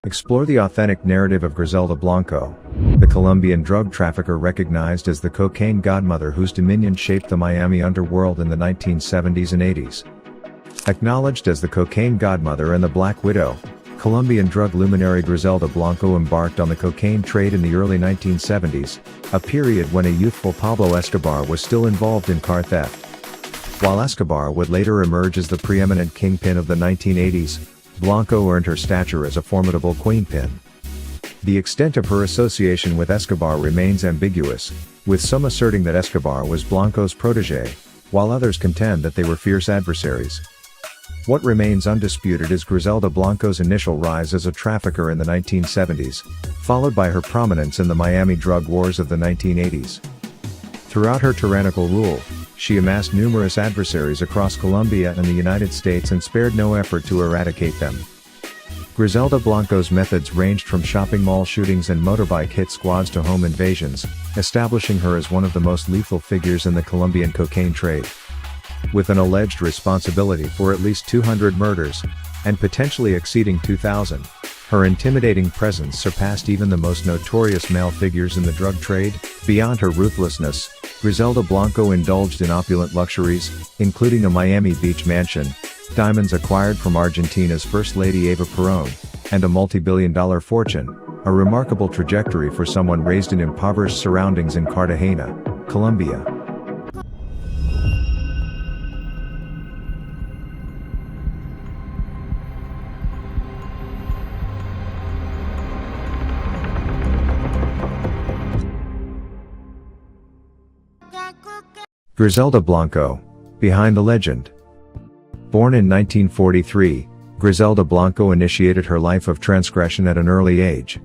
Explore the authentic narrative of Griselda Blanco, the Colombian drug trafficker recognized as the cocaine godmother whose dominion shaped the Miami underworld in the 1970s and 80s. Acknowledged as the cocaine godmother and the Black Widow, Colombian drug luminary Griselda Blanco embarked on the cocaine trade in the early 1970s, a period when a youthful Pablo Escobar was still involved in car theft. While Escobar would later emerge as the preeminent kingpin of the 1980s, Blanco earned her stature as a formidable queenpin. The extent of her association with Escobar remains ambiguous, with some asserting that Escobar was Blanco's protégé, while others contend that they were fierce adversaries. What remains undisputed is Griselda Blanco's initial rise as a trafficker in the 1970s, followed by her prominence in the Miami drug wars of the 1980s. Throughout her tyrannical rule, she amassed numerous adversaries across Colombia and the United States and spared no effort to eradicate them. Griselda Blanco's methods ranged from shopping mall shootings and motorbike hit squads to home invasions, establishing her as one of the most lethal figures in the Colombian cocaine trade. With an alleged responsibility for at least 200 murders, and potentially exceeding 2,000, her intimidating presence surpassed even the most notorious male figures in the drug trade. Beyond her ruthlessness, Griselda Blanco indulged in opulent luxuries, including a Miami Beach mansion, diamonds acquired from Argentina's First Lady Eva Perón, and a multi-billion-dollar fortune, a remarkable trajectory for someone raised in impoverished surroundings in Cartagena, Colombia. Griselda Blanco, behind the legend. Born in 1943, Griselda Blanco initiated her life of transgression at an early age.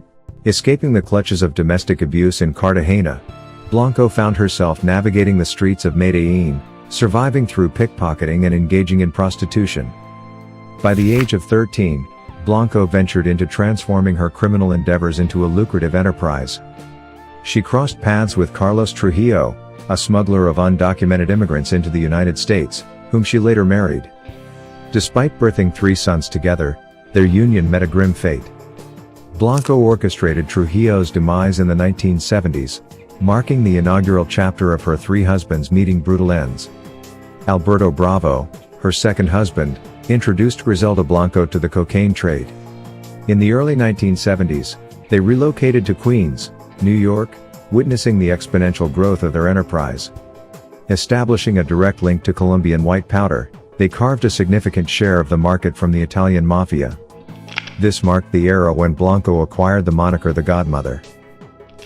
Escaping the clutches of domestic abuse in Cartagena, Blanco found herself navigating the streets of Medellin, surviving through pickpocketing and engaging in prostitution. By the age of 13, Blanco ventured into transforming her criminal endeavors into a lucrative enterprise. She crossed paths with Carlos Trujillo, a smuggler of undocumented immigrants into the United States, whom she later married. Despite birthing 3 sons together, their union met a grim fate. Blanco orchestrated Trujillo's demise in the 1970s, marking the inaugural chapter of her 3 husbands meeting brutal ends. Alberto Bravo, her second husband, introduced Griselda Blanco to the cocaine trade. In the early 1970s, they relocated to Queens, New York, witnessing the exponential growth of their enterprise. Establishing a direct link to Colombian white powder, they carved a significant share of the market from the Italian mafia. This marked the era when Blanco acquired the moniker the Godmother.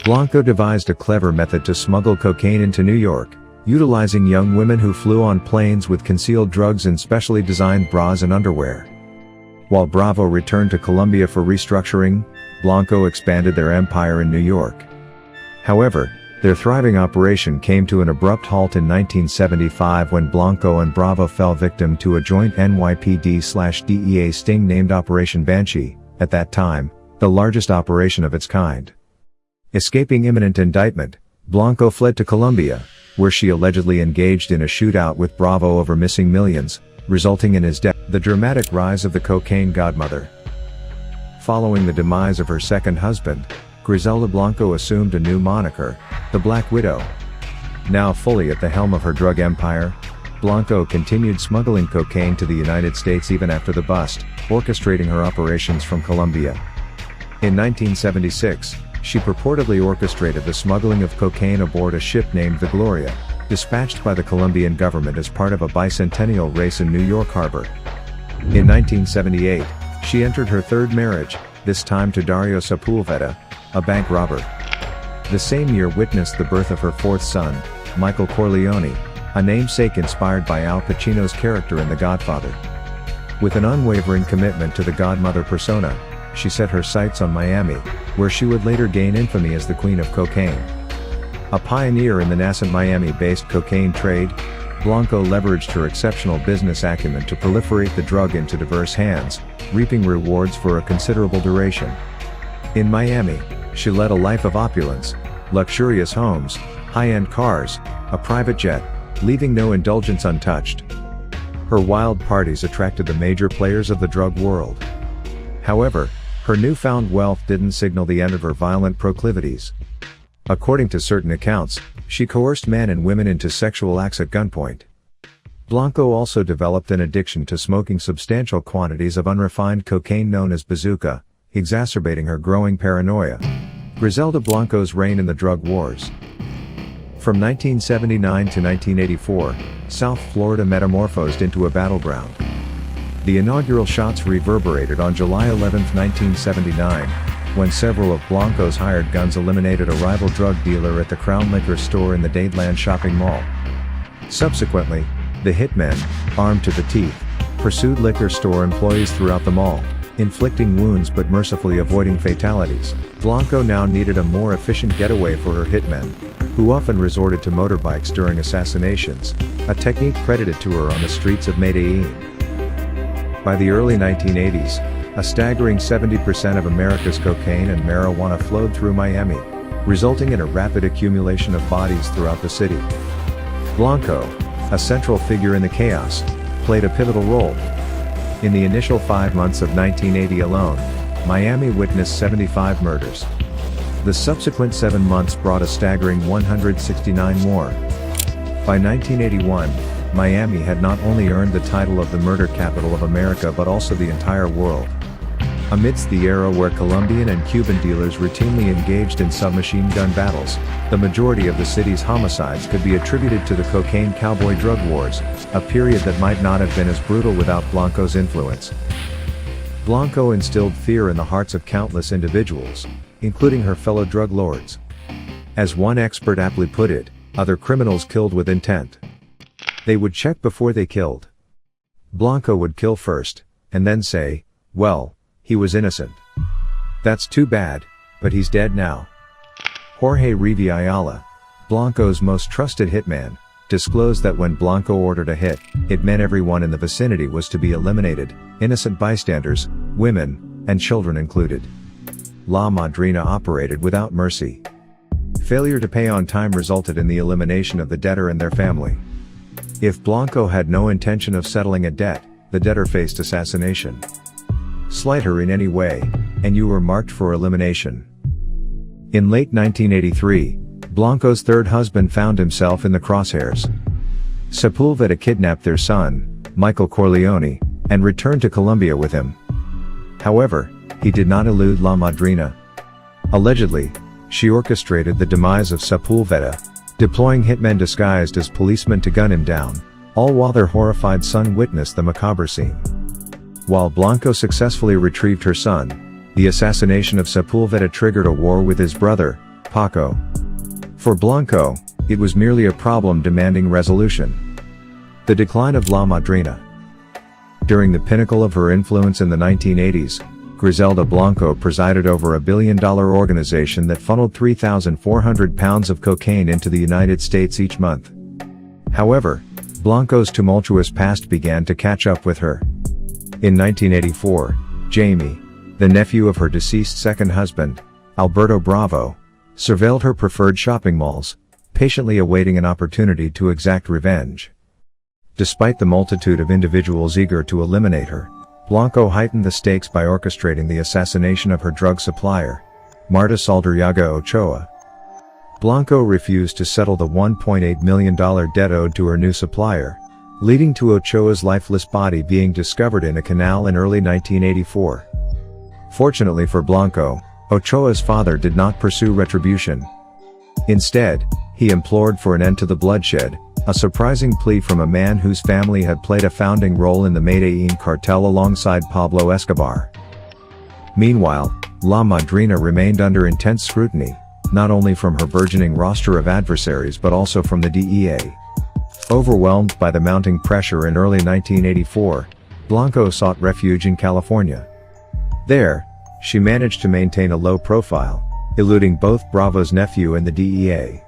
Blanco devised a clever method to smuggle cocaine into New York, utilizing young women who flew on planes with concealed drugs in specially designed bras and underwear. While Bravo returned to Colombia for restructuring, Blanco expanded their empire in New York. However, their thriving operation came to an abrupt halt in 1975 when Blanco and Bravo fell victim to a joint NYPD/DEA sting named Operation Banshee, at that time, the largest operation of its kind. Escaping imminent indictment, Blanco fled to Colombia, where she allegedly engaged in a shootout with Bravo over missing millions, resulting in his death. The dramatic rise of the cocaine godmother. Following the demise of her second husband, Griselda Blanco assumed a new moniker, the Black Widow. Now fully at the helm of her drug empire, Blanco continued smuggling cocaine to the United States even after the bust, orchestrating her operations from Colombia. In 1976, she purportedly orchestrated the smuggling of cocaine aboard a ship named the Gloria, dispatched by the Colombian government as part of a bicentennial race in New York Harbor. In 1978, she entered her third marriage, this time to Dario Sepulveda, a bank robber. The same year witnessed the birth of her fourth son, Michael Corleone, a namesake inspired by Al Pacino's character in The Godfather. With an unwavering commitment to the godmother persona, she set her sights on Miami, where she would later gain infamy as the Queen of Cocaine. A pioneer in the nascent Miami-based cocaine trade, Blanco leveraged her exceptional business acumen to proliferate the drug into diverse hands, reaping rewards for a considerable duration. In Miami, she led a life of opulence, luxurious homes, high-end cars, a private jet, leaving no indulgence untouched. Her wild parties attracted the major players of the drug world. However, Her newfound wealth didn't signal the end of her violent proclivities. According to certain accounts, she coerced men and women into sexual acts at gunpoint. Blanco also developed an addiction to smoking substantial quantities of unrefined cocaine known as bazooka, exacerbating her growing paranoia. Griselda Blanco's reign in the drug wars. From 1979 to 1984, South Florida metamorphosed into a battleground. The inaugural shots reverberated on July 11, 1979, when several of Blanco's hired guns eliminated a rival drug dealer at the Crown Liquor Store in the Dadeland shopping mall. Subsequently, the hitmen, armed to the teeth, pursued liquor store employees throughout the mall, inflicting wounds but mercifully avoiding fatalities. Blanco now needed a more efficient getaway for her hitmen, who often resorted to motorbikes during assassinations, a technique credited to her on the streets of Medellin. By the early 1980s, a staggering 70% of America's cocaine and marijuana flowed through Miami, resulting in a rapid accumulation of bodies throughout the city. Blanco, a central figure in the chaos, played a pivotal role. In the initial 5 months of 1980 alone, Miami witnessed 75 murders. The subsequent 7 months brought a staggering 169 more. By 1981, Miami had not only earned the title of the murder capital of America but also the entire world. Amidst the era where Colombian and Cuban dealers routinely engaged in submachine gun battles, the majority of the city's homicides could be attributed to the cocaine cowboy drug wars, a period that might not have been as brutal without Blanco's influence. Blanco instilled fear in the hearts of countless individuals, including her fellow drug lords. As one expert aptly put it, other criminals killed with intent. They would check before they killed. Blanco would kill first, and then say, "Well, he was innocent. That's too bad, but he's dead now." Jorge Rivi Ayala, Blanco's most trusted hitman, disclosed that when Blanco ordered a hit, it meant everyone in the vicinity was to be eliminated, innocent bystanders, women, and children included. La Madrina operated without mercy. Failure to pay on time resulted in the elimination of the debtor and their family. If Blanco had no intention of settling a debt, the debtor faced assassination. Slight her in any way, and you were marked for elimination. In late 1983, Blanco's third husband found himself in the crosshairs. Sepulveda kidnapped their son, Michael Corleone, and returned to Colombia with him. However, he did not elude La Madrina. Allegedly, she orchestrated the demise of Sepulveda, deploying hitmen disguised as policemen to gun him down, all while their horrified son witnessed the macabre scene. While Blanco successfully retrieved her son, the assassination of Sepulveda triggered a war with his brother, Paco. For Blanco, it was merely a problem demanding resolution. The decline of La Madrina. During the pinnacle of her influence in the 1980s, Griselda Blanco presided over a billion-dollar organization that funneled 3,400 pounds of cocaine into the United States each month. However, Blanco's tumultuous past began to catch up with her. In 1984, Jamie, the nephew of her deceased second husband, Alberto Bravo, surveilled her preferred shopping malls, patiently awaiting an opportunity to exact revenge. Despite the multitude of individuals eager to eliminate her, Blanco heightened the stakes by orchestrating the assassination of her drug supplier, Marta Saldarriaga Ochoa. Blanco refused to settle the $1.8 million debt owed to her new supplier, leading to Ochoa's lifeless body being discovered in a canal in early 1984. Fortunately for Blanco, Ochoa's father did not pursue retribution. Instead, he implored for an end to the bloodshed, a surprising plea from a man whose family had played a founding role in the Medellin cartel alongside Pablo Escobar. Meanwhile, La Madrina remained under intense scrutiny, not only from her burgeoning roster of adversaries but also from the DEA. Overwhelmed by the mounting pressure in early 1984, Blanco sought refuge in California. There, she managed to maintain a low profile, eluding both Bravo's nephew and the DEA.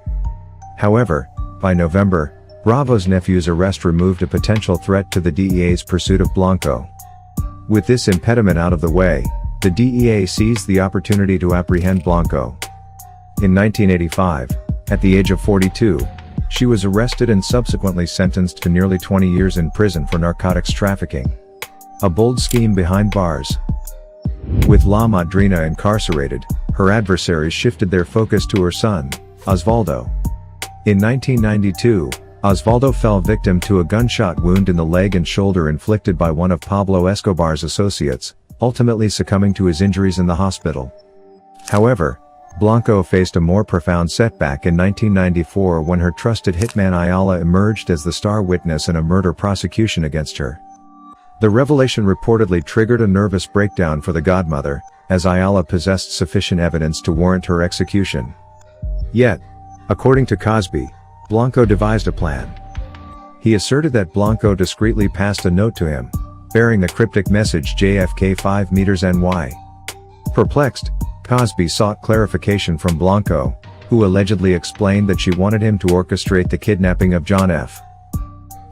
However, by November, Bravo's nephew's arrest removed a potential threat to the DEA's pursuit of Blanco. With this impediment out of the way, the DEA seized the opportunity to apprehend Blanco. In 1985, at the age of 42, she was arrested and subsequently sentenced to nearly 20 years in prison for narcotics trafficking. A bold scheme behind bars. With La Madrina incarcerated, her adversaries shifted their focus to her son, Osvaldo. In 1992, Osvaldo fell victim to a gunshot wound in the leg and shoulder inflicted by one of Pablo Escobar's associates, ultimately succumbing to his injuries in the hospital. However, Blanco faced a more profound setback in 1994 when her trusted hitman Ayala emerged as the star witness in a murder prosecution against her. The revelation reportedly triggered a nervous breakdown for the Godmother, as Ayala possessed sufficient evidence to warrant her execution. Yet, according to Cosby, Blanco devised a plan. He asserted that Blanco discreetly passed a note to him, bearing the cryptic message JFK 5 meters NY. Perplexed, Cosby sought clarification from Blanco, who allegedly explained that she wanted him to orchestrate the kidnapping of John F.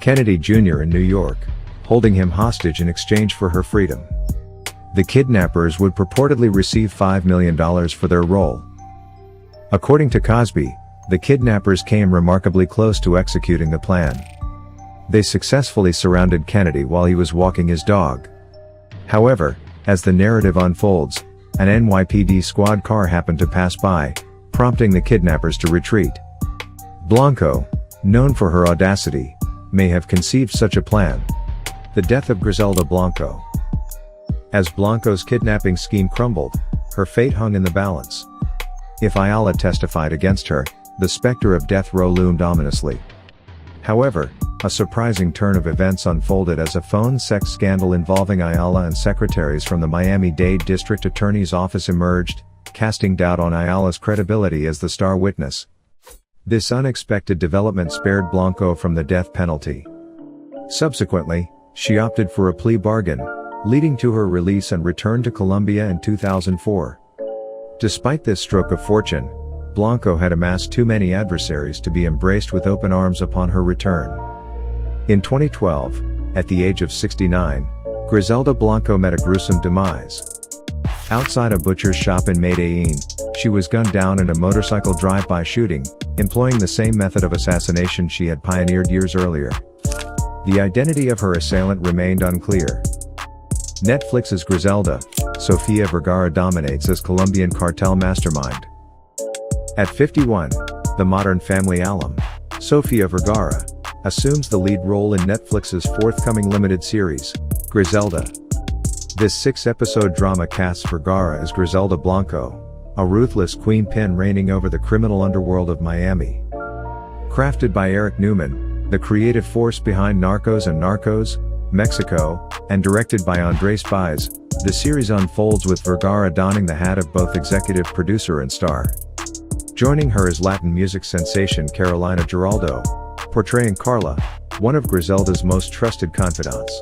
Kennedy Jr. in New York, holding him hostage in exchange for her freedom. The kidnappers would purportedly receive $5 million for their role. According to Cosby, the kidnappers came remarkably close to executing the plan. They successfully surrounded Kennedy while he was walking his dog. However, as the narrative unfolds, an NYPD squad car happened to pass by, prompting the kidnappers to retreat. Blanco, known for her audacity, may have conceived such a plan. The death of Griselda Blanco. As Blanco's kidnapping scheme crumbled, her fate hung in the balance. If Ayala testified against her, the specter of death row loomed ominously. However, a surprising turn of events unfolded as a phone sex scandal involving Ayala and secretaries from the Miami-Dade District Attorney's Office emerged, casting doubt on Ayala's credibility as the star witness. This unexpected development spared Blanco from the death penalty. Subsequently, she opted for a plea bargain, leading to her release and return to Colombia in 2004. Despite this stroke of fortune, Blanco had amassed too many adversaries to be embraced with open arms upon her return. In 2012, at the age of 69, Griselda Blanco met a gruesome demise. Outside a butcher's shop in Medellin, she was gunned down in a motorcycle drive-by shooting, employing the same method of assassination she had pioneered years earlier. The identity of her assailant remained unclear. Netflix's Griselda, Sofía Vergara dominates as Colombian cartel mastermind. At 51, the Modern Family alum, Sofía Vergara, assumes the lead role in Netflix's forthcoming limited series, Griselda. This 6-episode drama casts Vergara as Griselda Blanco, a ruthless queen-pin reigning over the criminal underworld of Miami. Crafted by Eric Newman, the creative force behind Narcos and Narcos, Mexico, and directed by Andrés Páez, the series unfolds with Vergara donning the hat of both executive producer and star. Joining her is Latin music sensation Carolina Giraldo, portraying Carla, one of Griselda's most trusted confidants.